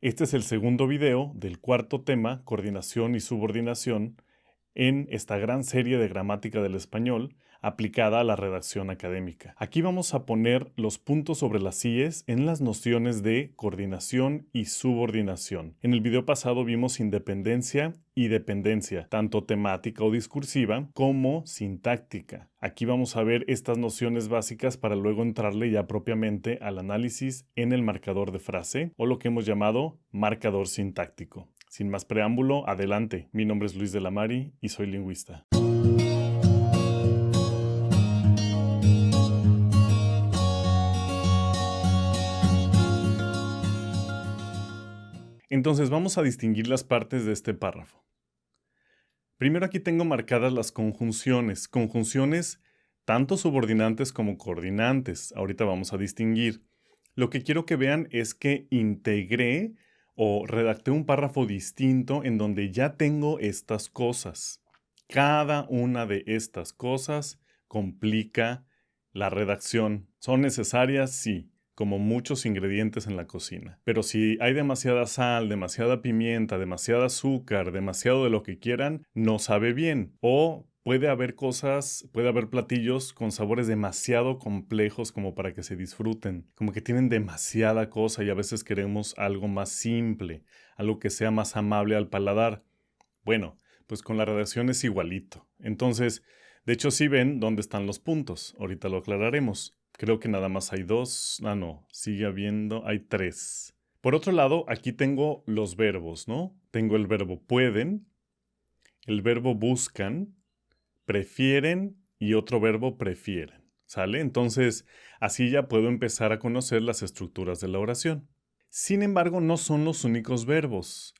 Este es el segundo video del cuarto tema, coordinación y subordinación, en esta gran serie de gramática del español aplicada a la redacción académica. Aquí vamos a poner los puntos sobre las íes en las nociones de coordinación y subordinación. En el video pasado vimos independencia y dependencia, tanto temática o discursiva como sintáctica. Aquí vamos a ver estas nociones básicas para luego entrarle ya propiamente al análisis en el marcador de frase o lo que hemos llamado marcador sintáctico. Sin más preámbulo, adelante. Mi nombre es Luis de la Mari y soy lingüista. Entonces vamos a distinguir las partes de este párrafo. Primero aquí tengo marcadas las conjunciones. Conjunciones tanto subordinantes como coordinantes. Ahorita vamos a distinguir. Lo que quiero que vean es que integré o redacté un párrafo distinto en donde ya tengo estas cosas. Cada una de estas cosas complica la redacción. ¿Son necesarias? Sí, como muchos ingredientes en la cocina. Pero si hay demasiada sal, demasiada pimienta, demasiado azúcar, demasiado de lo que quieran, no sabe bien. O puede haber platillos con sabores demasiado complejos como para que se disfruten. Como que tienen demasiada cosa y a veces queremos algo más simple, algo que sea más amable al paladar. Bueno, pues con la redacción es igualito. Entonces, de hecho sí ven dónde están los puntos. Ahorita lo aclararemos. Creo que nada más hay dos. No, sigue habiendo, hay tres. Por otro lado, aquí tengo los verbos, ¿no? Tengo el verbo pueden, el verbo buscan, prefieren y otro verbo prefieren. ¿Sale? Entonces, así ya puedo empezar a conocer las estructuras de la oración. Sin embargo, no son los únicos verbos.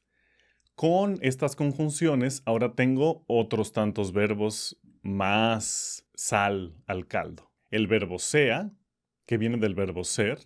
Con estas conjunciones, ahora tengo otros tantos verbos más sal al caldo. El verbo sea, que viene del verbo ser,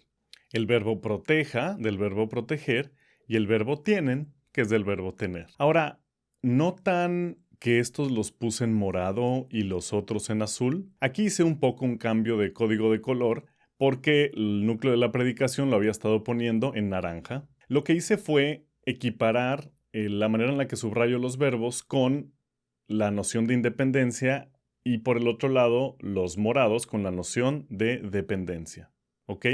el verbo proteja, del verbo proteger, y el verbo tienen, que es del verbo tener. Ahora, ¿notan que estos los puse en morado y los otros en azul? Aquí hice un poco un cambio de código de color porque el núcleo de la predicación lo había estado poniendo en naranja. Lo que hice fue equiparar la manera en la que subrayo los verbos con la noción de independencia y por el otro lado los morados con la noción de dependencia. ¿Ok?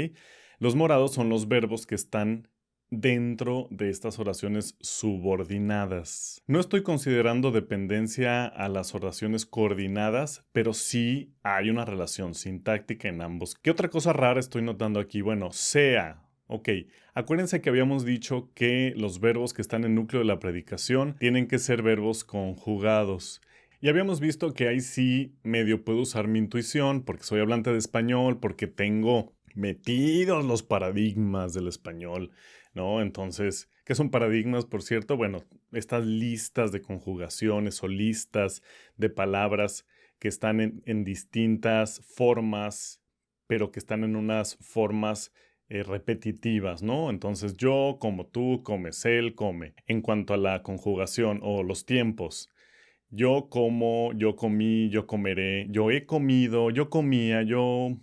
Los morados son los verbos que están dentro de estas oraciones subordinadas. No estoy considerando dependencia a las oraciones coordinadas, pero sí hay una relación sintáctica en ambos. ¿Qué otra cosa rara estoy notando aquí? Bueno, sea. Ok, acuérdense que habíamos dicho que los verbos que están en el núcleo de la predicación tienen que ser verbos conjugados. Y habíamos visto que ahí sí medio puedo usar mi intuición porque soy hablante de español, porque tengo metidos los paradigmas del español, ¿no? Entonces, ¿qué son paradigmas, por cierto? Bueno, estas listas de conjugaciones o listas de palabras que están en distintas formas, pero que están en unas formas repetitivas, ¿no? Entonces, yo, como tú, comes, él, come. En cuanto a la conjugación o los tiempos, yo como, yo comí, yo comeré, yo he comido, yo comía, yo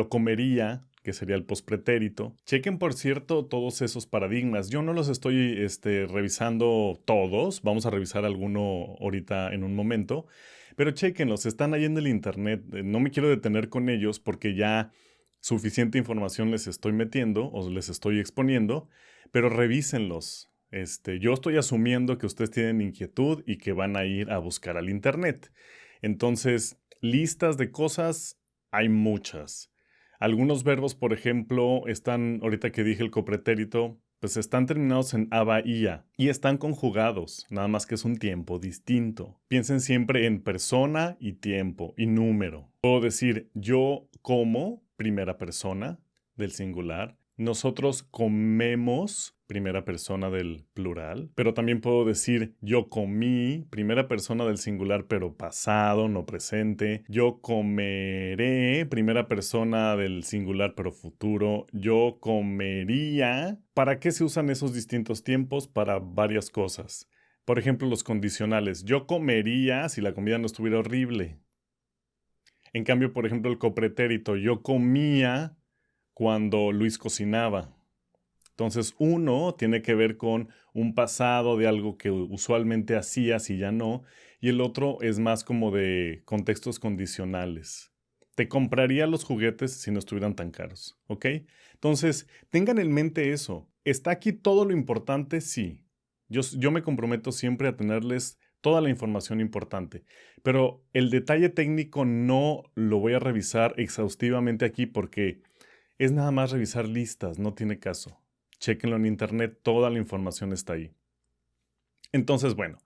comería, que sería el pospretérito. Chequen, por cierto, todos esos paradigmas. Yo no los estoy revisando todos. Vamos a revisar alguno ahorita en un momento. Pero chequenlos, están ahí en el internet. No me quiero detener con ellos porque ya suficiente información les estoy metiendo o les estoy exponiendo. Pero revísenlos. Yo estoy asumiendo que ustedes tienen inquietud y que van a ir a buscar al internet. Entonces, listas de cosas hay muchas. Algunos verbos, por ejemplo, están, ahorita que dije el copretérito, pues están terminados en aba ia y están conjugados, nada más que es un tiempo distinto. Piensen siempre en persona y tiempo y número. Puedo decir yo como, primera persona del singular. Nosotros comemos, primera persona del plural, pero también puedo decir yo comí, primera persona del singular, pero pasado, no presente. Yo comeré, primera persona del singular, pero futuro. Yo comería. ¿Para qué se usan esos distintos tiempos? Para varias cosas. Por ejemplo, los condicionales. Yo comería si la comida no estuviera horrible. En cambio, por ejemplo, el copretérito. Yo comía cuando Luis cocinaba. Entonces, uno tiene que ver con un pasado de algo que usualmente hacías y ya no, y el otro es más como de contextos condicionales. Te compraría los juguetes si no estuvieran tan caros, ¿ok? Entonces, tengan en mente eso. ¿Está aquí todo lo importante? Sí. Yo me comprometo siempre a tenerles toda la información importante, pero el detalle técnico no lo voy a revisar exhaustivamente aquí porque es nada más revisar listas, no tiene caso. Chéquenlo en internet, toda la información está ahí. Entonces, bueno,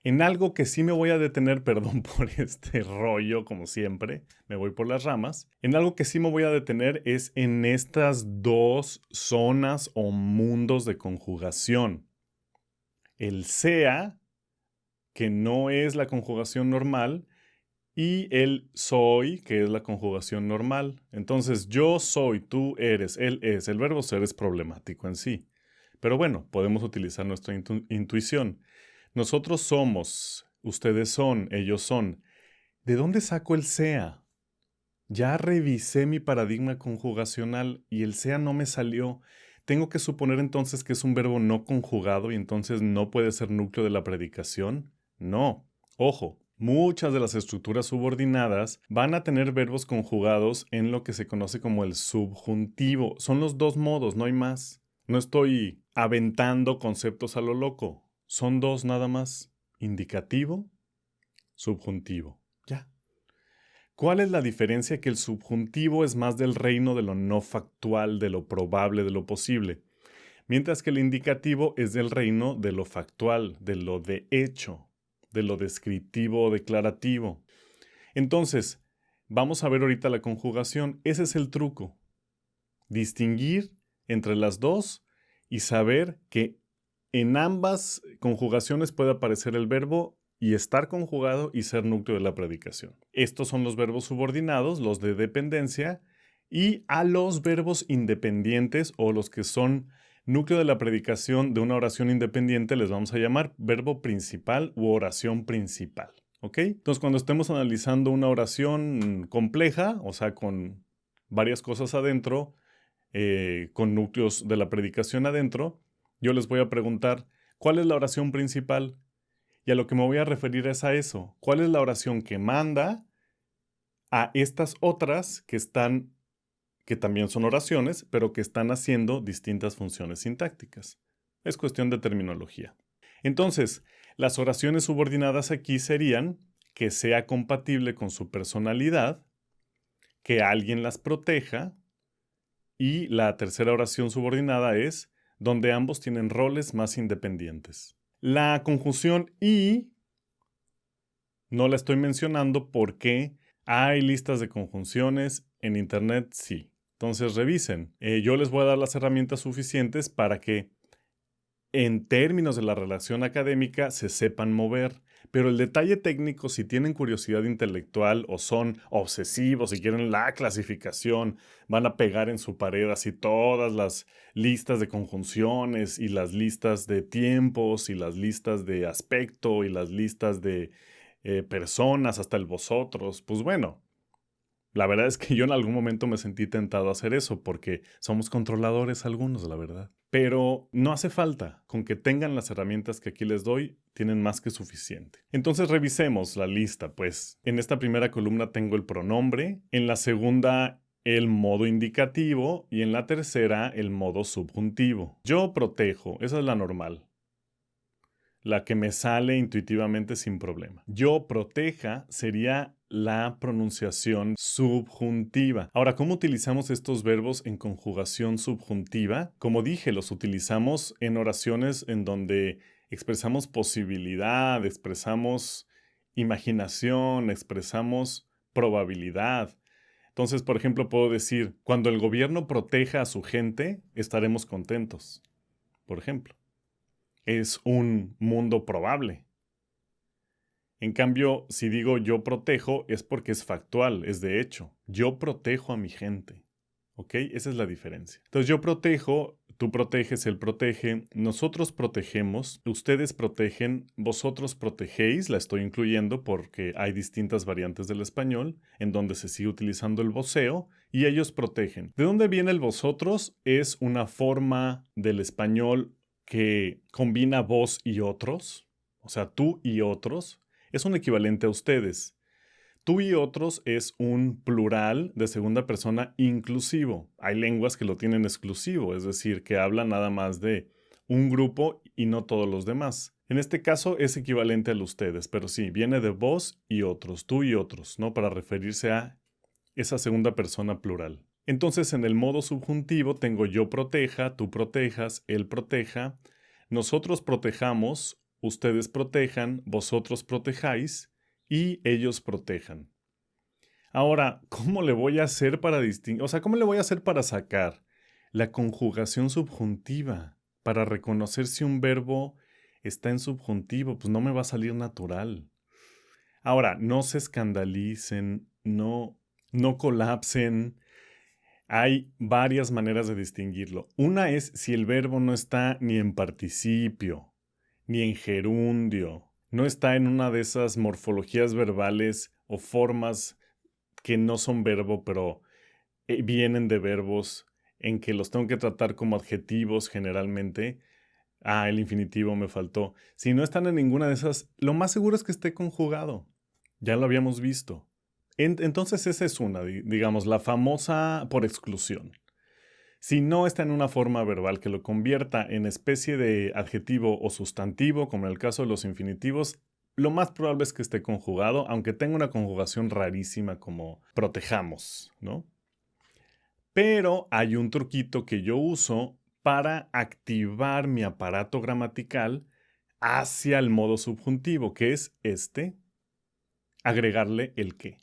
en algo que sí me voy a detener, perdón por este rollo, como siempre, me voy por las ramas. En algo que sí me voy a detener es en estas dos zonas o mundos de conjugación. El sea, que no es la conjugación normal, y el soy, que es la conjugación normal. Entonces, yo soy, tú eres, él es. El verbo ser es problemático en sí. Pero bueno, podemos utilizar nuestra intuición. Nosotros somos, ustedes son, ellos son. ¿De dónde saco el sea? Ya revisé mi paradigma conjugacional y el sea no me salió. ¿Tengo que suponer entonces que es un verbo no conjugado y entonces no puede ser núcleo de la predicación? No. Ojo, muchas de las estructuras subordinadas van a tener verbos conjugados en lo que se conoce como el subjuntivo. Son los dos modos, no hay más. No estoy aventando conceptos a lo loco. Son dos nada más. Indicativo, subjuntivo. Ya. ¿Cuál es la diferencia? Que el subjuntivo es más del reino de lo no factual, de lo probable, de lo posible, mientras que el indicativo es del reino de lo factual, de lo de hecho, de lo descriptivo o declarativo. Entonces, vamos a ver ahorita la conjugación. Ese es el truco. Distinguir entre las dos y saber que en ambas conjugaciones puede aparecer el verbo y estar conjugado y ser núcleo de la predicación. Estos son los verbos subordinados, los de dependencia, y a los verbos independientes o los que son núcleo de la predicación de una oración independiente les vamos a llamar verbo principal u oración principal. ¿Ok? Entonces, cuando estemos analizando una oración compleja, o sea, con varias cosas adentro, con núcleos de la predicación adentro, yo les voy a preguntar, ¿cuál es la oración principal? Y a lo que me voy a referir es a eso. ¿Cuál es la oración que manda a estas otras que también son oraciones, pero que están haciendo distintas funciones sintácticas? Es cuestión de terminología. Entonces, las oraciones subordinadas aquí serían que sea compatible con su personalidad, que alguien las proteja, y la tercera oración subordinada es donde ambos tienen roles más independientes. La conjunción y no la estoy mencionando porque hay listas de conjunciones en internet, sí. Entonces revisen. Yo les voy a dar las herramientas suficientes para que en términos de la relación académica se sepan mover. Pero el detalle técnico, si tienen curiosidad intelectual o son obsesivos y quieren la clasificación, van a pegar en su pared así todas las listas de conjunciones y las listas de tiempos y las listas de aspecto y las listas de personas, hasta el vosotros. Pues bueno, la verdad es que yo en algún momento me sentí tentado a hacer eso porque somos controladores algunos, la verdad. Pero no hace falta. Con que tengan las herramientas que aquí les doy, tienen más que suficiente. Entonces revisemos la lista, pues. En esta primera columna tengo el pronombre, en la segunda el modo indicativo y en la tercera el modo subjuntivo. Yo protejo, esa es la normal, la que me sale intuitivamente sin problema. Yo proteja sería la pronunciación subjuntiva. Ahora, ¿cómo utilizamos estos verbos en conjugación subjuntiva? Como dije, los utilizamos en oraciones en donde expresamos posibilidad, expresamos imaginación, expresamos probabilidad. Entonces, por ejemplo, puedo decir, cuando el gobierno proteja a su gente, estaremos contentos. Por ejemplo, es un mundo probable. En cambio, si digo yo protejo, es porque es factual, es de hecho. Yo protejo a mi gente. ¿Ok? Esa es la diferencia. Entonces yo protejo, Tú proteges, él protege, nosotros protegemos, ustedes protegen, vosotros protegéis, la estoy incluyendo porque hay distintas variantes del español en donde se sigue utilizando el voceo y ellos protegen. ¿De dónde viene el vosotros? Es una forma del español que combina vos y otros, o sea, tú y otros, es un equivalente a ustedes. Tú y otros es un plural de segunda persona inclusivo. Hay lenguas que lo tienen exclusivo, es decir, que hablan nada más de un grupo y no todos los demás. En este caso es equivalente al ustedes, pero sí, viene de vos y otros, tú y otros, ¿no? Para referirse a esa segunda persona plural. Entonces, en el modo subjuntivo tengo yo proteja, tú protejas, él proteja, nosotros protejamos, ustedes protejan, vosotros protejáis y ellos protejan. Ahora, ¿cómo le voy a hacer para distinguir? O sea, ¿cómo le voy a hacer para sacar la conjugación subjuntiva? Para reconocer si un verbo está en subjuntivo, pues no me va a salir natural. Ahora, no se escandalicen, no colapsen. Hay varias maneras de distinguirlo. Una es si el verbo no está ni en participio, ni en gerundio, no está en una de esas morfologías verbales o formas que no son verbo, pero vienen de verbos en que los tengo que tratar como adjetivos generalmente. Ah, el infinitivo me faltó. Si no están en ninguna de esas, lo más seguro es que esté conjugado. Ya lo habíamos visto. Entonces esa es una, digamos, la famosa por exclusión. Si no está en una forma verbal que lo convierta en especie de adjetivo o sustantivo, como en el caso de los infinitivos, lo más probable es que esté conjugado, aunque tenga una conjugación rarísima como protejamos, ¿no? Pero hay un truquito que yo uso para activar mi aparato gramatical hacia el modo subjuntivo, que es agregarle el que.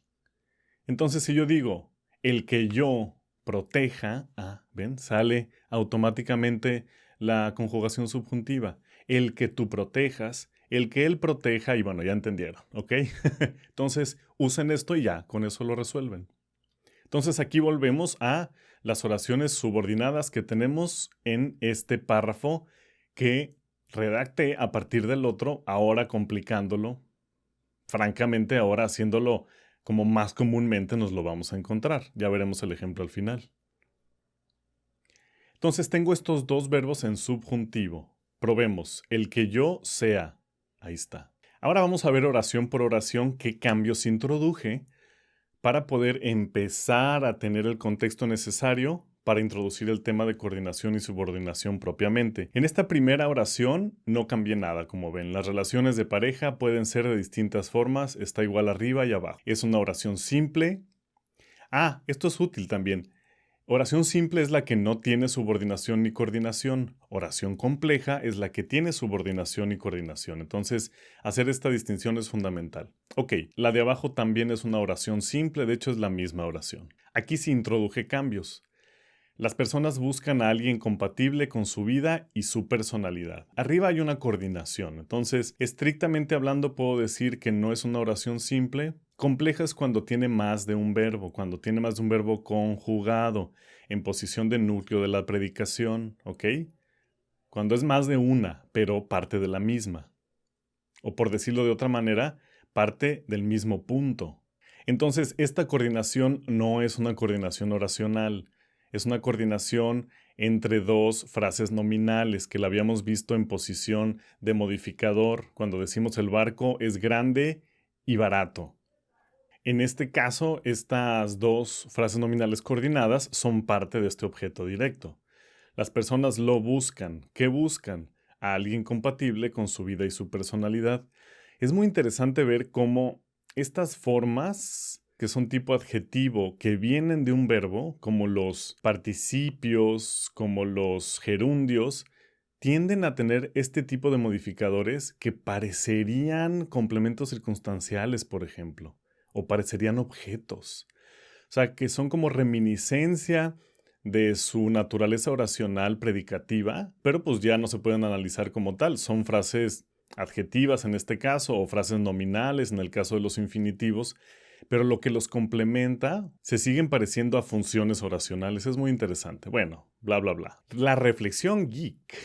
Entonces, si yo digo, el que yo proteja, ¿ven? Sale automáticamente la conjugación subjuntiva. El que tú protejas, el que él proteja, y bueno, ya entendieron, ¿ok? Entonces, usen esto y ya, con eso lo resuelven. Entonces, aquí volvemos a las oraciones subordinadas que tenemos en este párrafo que redacté a partir del otro, ahora complicándolo. Francamente, ahora haciéndolo como más comúnmente nos lo vamos a encontrar. Ya veremos el ejemplo al final. Entonces tengo estos dos verbos en subjuntivo. Probemos. El que yo sea. Ahí está. Ahora vamos a ver oración por oración qué cambios introduje para poder empezar a tener el contexto necesario para introducir el tema de coordinación y subordinación propiamente. En esta primera oración no cambié nada, como ven. Las relaciones de pareja pueden ser de distintas formas, está igual arriba y abajo. Es una oración simple. Esto es útil también. Oración simple es la que no tiene subordinación ni coordinación. Oración compleja es la que tiene subordinación y coordinación. Entonces, hacer esta distinción es fundamental. Ok, la de abajo también es una oración simple, de hecho es la misma oración. Aquí sí introduje cambios. Las personas buscan a alguien compatible con su vida y su personalidad. Arriba hay una coordinación, entonces, estrictamente hablando puedo decir que no es una oración simple. Compleja es cuando tiene más de un verbo, cuando tiene más de un verbo conjugado, en posición de núcleo de la predicación, ¿ok? Cuando es más de una, pero parte de la misma. O por decirlo de otra manera, parte del mismo punto. Entonces, esta coordinación no es una coordinación oracional. Es una coordinación entre dos frases nominales que la habíamos visto en posición de modificador cuando decimos el barco es grande y barato. En este caso, estas dos frases nominales coordinadas son parte de este objeto directo. Las personas lo buscan. ¿Qué buscan? A alguien compatible con su vida y su personalidad. Es muy interesante ver cómo estas formas que son tipo adjetivo, que vienen de un verbo, como los participios, como los gerundios, tienden a tener este tipo de modificadores que parecerían complementos circunstanciales, por ejemplo, o parecerían objetos. O sea, que son como reminiscencia de su naturaleza oracional predicativa, pero pues ya no se pueden analizar como tal. Son frases adjetivas en este caso o frases nominales en el caso de los infinitivos, pero lo que los complementa se siguen pareciendo a funciones oracionales. Es muy interesante. Bueno, bla, bla, bla. La reflexión geek.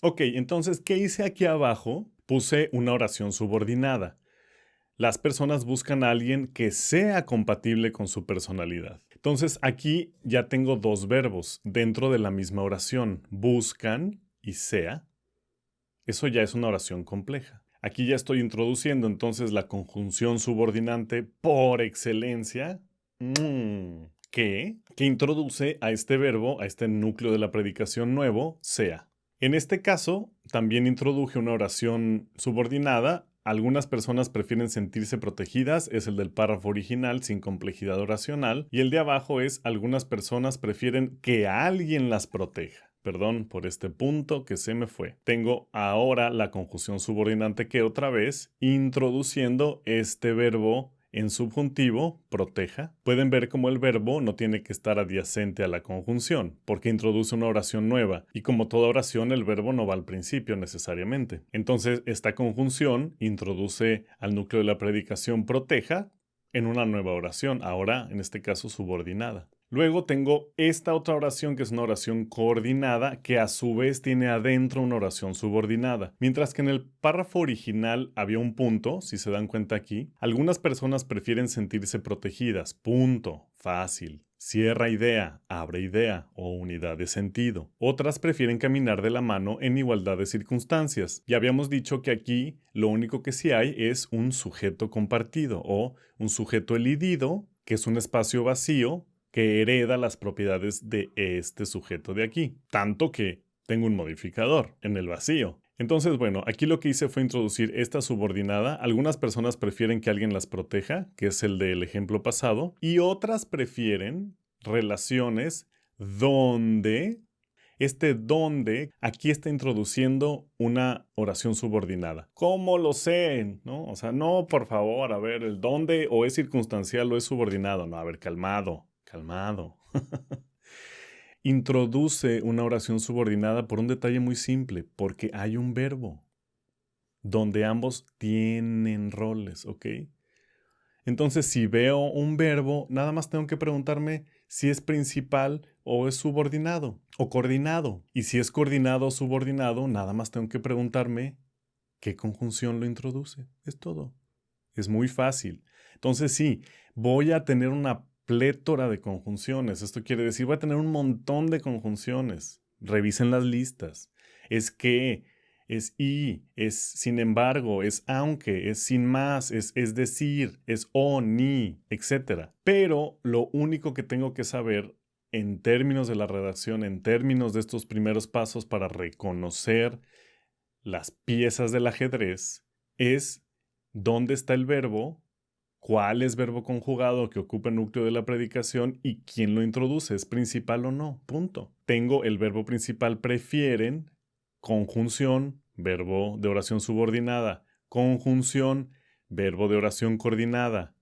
Ok, entonces, ¿qué hice aquí abajo? Puse una oración subordinada. Las personas buscan a alguien que sea compatible con su personalidad. Entonces, aquí ya tengo dos verbos dentro de la misma oración. Buscan y sea. Eso ya es una oración compleja. Aquí ya estoy introduciendo entonces la conjunción subordinante por excelencia. Que introduce a este verbo, a este núcleo de la predicación nuevo, sea. En este caso, también introduje una oración subordinada. Algunas personas prefieren sentirse protegidas, es el del párrafo original sin complejidad oracional, y el de abajo es algunas personas prefieren que alguien las proteja. Perdón por este punto que se me fue. Tengo ahora la conjunción subordinante que otra vez introduciendo este verbo en subjuntivo, proteja. Pueden ver cómo el verbo no tiene que estar adyacente a la conjunción, porque introduce una oración nueva, y como toda oración el verbo no va al principio necesariamente. Entonces, esta conjunción introduce al núcleo de la predicación proteja en una nueva oración, ahora en este caso subordinada. Luego tengo esta otra oración que es una oración coordinada que a su vez tiene adentro una oración subordinada. Mientras que en el párrafo original había un punto, si se dan cuenta aquí, algunas personas prefieren sentirse protegidas. Punto. Fácil. Cierra idea, abre idea o unidad de sentido. Otras prefieren caminar de la mano en igualdad de circunstancias. Ya habíamos dicho que aquí lo único que sí hay es un sujeto compartido o un sujeto elidido, que es un espacio vacío que hereda las propiedades de este sujeto de aquí. Tanto que tengo un modificador en el vacío. Entonces, bueno, aquí lo que hice fue introducir esta subordinada. Algunas personas prefieren que alguien las proteja, que es el del ejemplo pasado, y otras prefieren relaciones donde aquí está introduciendo una oración subordinada. ¿Cómo lo sé? ¿No? O sea, no, por favor, a ver, el dónde o es circunstancial o es subordinado. No, a ver, calmado, calmado. Introduce una oración subordinada por un detalle muy simple, porque hay un verbo donde ambos tienen roles, ¿ok? Entonces, si veo un verbo, nada más tengo que preguntarme si es principal o es subordinado o coordinado. Y si es coordinado o subordinado, nada más tengo que preguntarme qué conjunción lo introduce. Es todo. Es muy fácil. Entonces, sí, voy a tener una plétora de conjunciones. Esto quiere decir, voy a tener un montón de conjunciones. Revisen las listas. Es que, es y, es sin embargo, es aunque, es sin más, es decir, es o, ni, etc. Pero lo único que tengo que saber en términos de la redacción, en términos de estos primeros pasos para reconocer las piezas del ajedrez, es dónde está el verbo, cuál es verbo conjugado que ocupa el núcleo de la predicación y quién lo introduce, es principal o no, punto. Tengo el verbo principal prefieren, conjunción, verbo de oración subordinada, conjunción, verbo de oración coordinada,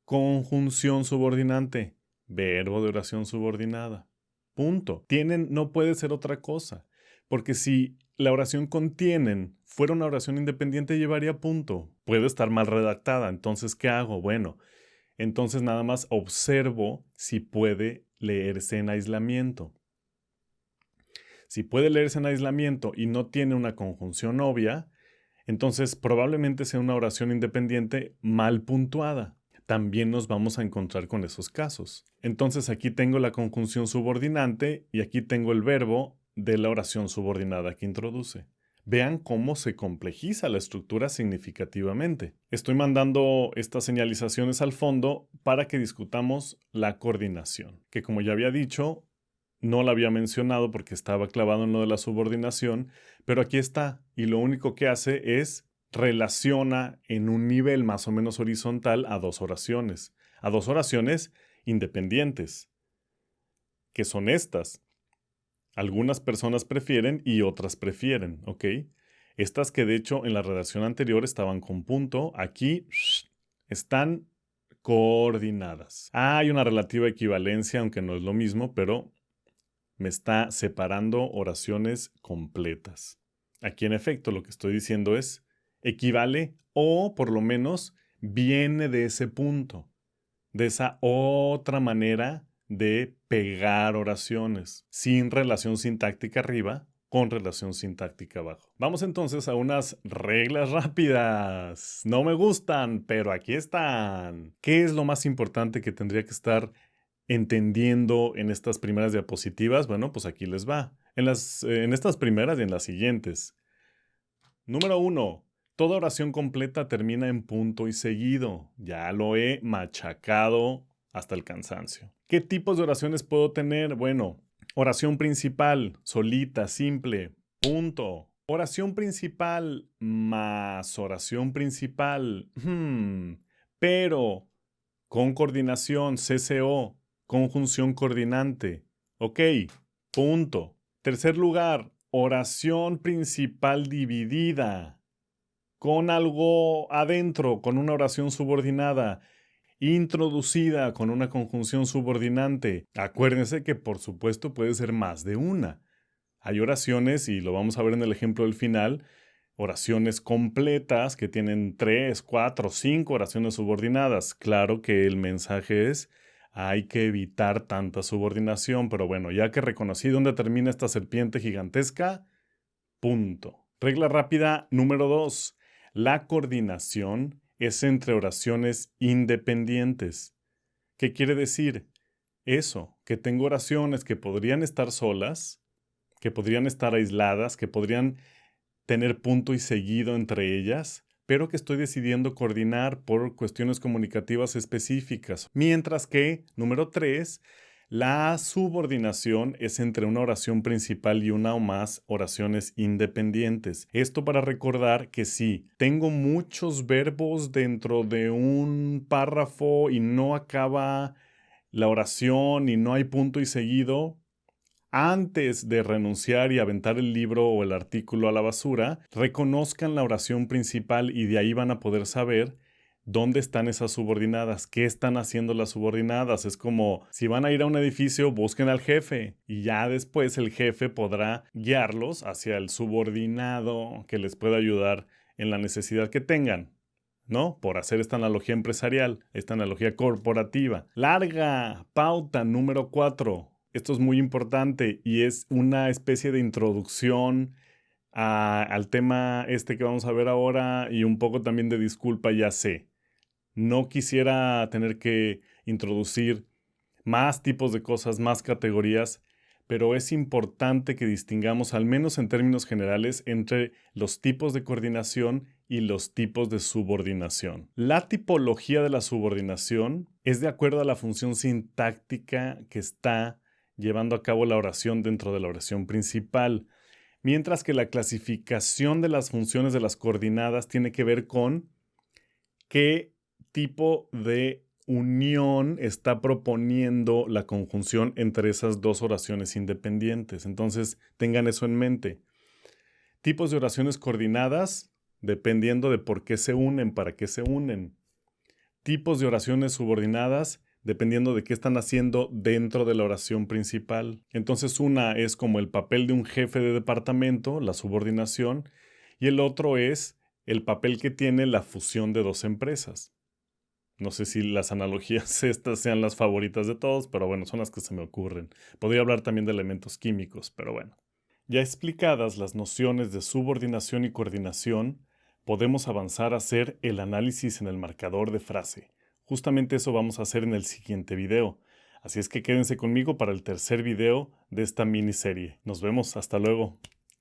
conjunción subordinante, verbo de oración subordinada. Punto. No puede ser otra cosa, porque si la oración contienen fuera una oración independiente llevaría punto. Puede estar mal redactada, entonces ¿qué hago? Bueno, entonces nada más observo si puede leerse en aislamiento. Si puede leerse en aislamiento y no tiene una conjunción obvia, entonces probablemente sea una oración independiente mal puntuada. También nos vamos a encontrar con esos casos. Entonces aquí tengo la conjunción subordinante y aquí tengo el verbo de la oración subordinada que introduce. Vean cómo se complejiza la estructura significativamente. Estoy mandando estas señalizaciones al fondo para que discutamos la coordinación, que como ya había dicho, no la había mencionado porque estaba clavado en lo de la subordinación, pero aquí está y lo único que hace es relaciona en un nivel más o menos horizontal a dos oraciones independientes, que son estas. Algunas personas prefieren y otras prefieren, ¿ok? Estas que de hecho en la redacción anterior estaban con punto, aquí están coordinadas. Hay una relativa equivalencia, aunque no es lo mismo, pero me está separando oraciones completas. Aquí en efecto lo que estoy diciendo es equivale o por lo menos viene de ese punto, de esa otra manera de pegar oraciones, sin relación sintáctica arriba, con relación sintáctica abajo. Vamos entonces a unas reglas rápidas. No me gustan, pero aquí están. ¿Qué es lo más importante que tendría que estar entendiendo en estas primeras diapositivas? Bueno, pues aquí les va. En estas primeras y en las siguientes. Número 1. Toda oración completa termina en punto y seguido. Ya lo he machacado hasta el cansancio. ¿Qué tipos de oraciones puedo tener? Bueno, oración principal, solita, simple, punto. Oración principal más oración principal, pero con coordinación, CCO, conjunción coordinante. Ok, punto. Tercer lugar, oración principal dividida con algo adentro, con una oración subordinada, introducida con una conjunción subordinante. Acuérdense que por supuesto puede ser más de una. Hay oraciones, y lo vamos a ver en el ejemplo del final, oraciones completas que tienen 3, 4, 5 oraciones subordinadas. Claro que el mensaje es, hay que evitar tanta subordinación, pero bueno, ya que reconocí dónde termina esta serpiente gigantesca, punto. Regla rápida número 2. La coordinación es entre oraciones independientes. ¿Qué quiere decir? Eso, que tengo oraciones que podrían estar solas, que podrían estar aisladas, que podrían tener punto y seguido entre ellas, pero que estoy decidiendo coordinar por cuestiones comunicativas específicas. Mientras que, número 3, la subordinación es entre una oración principal y una o más oraciones independientes. Esto para recordar que si tengo muchos verbos dentro de un párrafo y no acaba la oración y no hay punto y seguido, antes de renunciar y aventar el libro o el artículo a la basura, reconozcan la oración principal y de ahí van a poder saber dónde están esas subordinadas, qué están haciendo las subordinadas. Es como si van a ir a un edificio, busquen al jefe y ya después el jefe podrá guiarlos hacia el subordinado que les pueda ayudar en la necesidad que tengan, ¿no? Por hacer esta analogía empresarial, esta analogía corporativa. Larga pauta número 4. Esto es muy importante y es una especie de introducción al tema este que vamos a ver ahora y un poco también de disculpa, ya sé. No quisiera tener que introducir más tipos de cosas, más categorías, pero es importante que distingamos, al menos en términos generales, entre los tipos de coordinación y los tipos de subordinación. La tipología de la subordinación es de acuerdo a la función sintáctica que está llevando a cabo la oración dentro de la oración principal, mientras que la clasificación de las funciones de las coordinadas tiene que ver con qué tipo de unión está proponiendo la conjunción entre esas dos oraciones independientes. Entonces, tengan eso en mente. Tipos de oraciones coordinadas, dependiendo de por qué se unen, para qué se unen. Tipos de oraciones subordinadas, dependiendo de qué están haciendo dentro de la oración principal. Entonces, una es como el papel de un jefe de departamento, la subordinación, y el otro es el papel que tiene la fusión de dos empresas. No sé si las analogías estas sean las favoritas de todos, pero bueno, son las que se me ocurren. Podría hablar también de elementos químicos, pero bueno. Ya explicadas las nociones de subordinación y coordinación, podemos avanzar a hacer el análisis en el marcador de frase. Justamente eso vamos a hacer en el siguiente video. Así es que quédense conmigo para el tercer video de esta miniserie. Nos vemos, hasta luego.